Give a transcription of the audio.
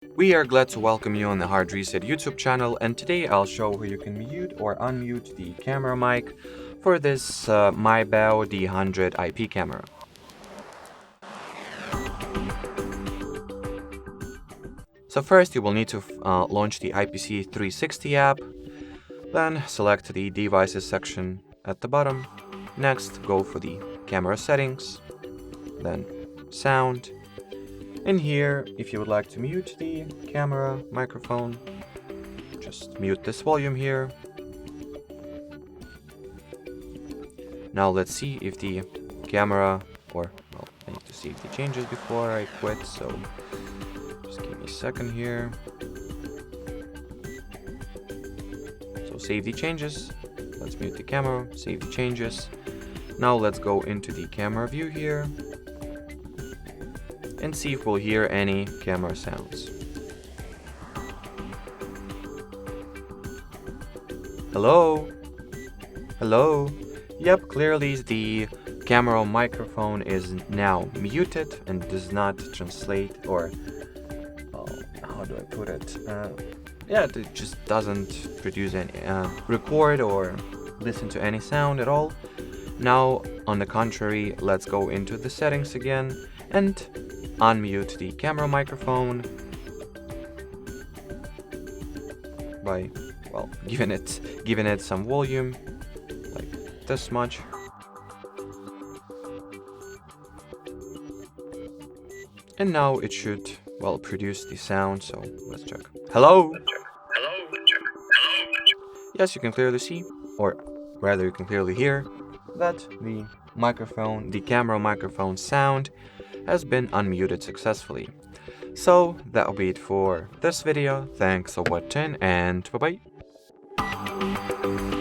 We are glad to welcome you on the Hard Reset YouTube channel, and today I'll show how you can mute or unmute the camera mic for this MIBAO D100 IP camera. So first you will need to launch the IPC 360 app, then select the devices section at the bottom. Next, go for the camera settings, then sound. In here, if you would like to mute the camera microphone, just mute this volume here. Now let's see if the camera, I need to see if the changes before I quit, so just give me a second here. So save the changes, let's mute the camera, save the changes. Now let's go into the camera view here and see if we'll hear any camera sounds. Hello? Hello? Yep, clearly the camera microphone is now muted and does not translate, or how do I put it? It just doesn't produce any record or listen to any sound at all. Now, on the contrary, let's go into the settings again and unmute the camera microphone by giving it some volume, like this much. And now it should produce the sound, so let's check. Hello? Yes, you can clearly see, or rather you can clearly hear, that the camera microphone sound has been unmuted successfully. So that'll be it for this video. Thanks for watching, and bye bye.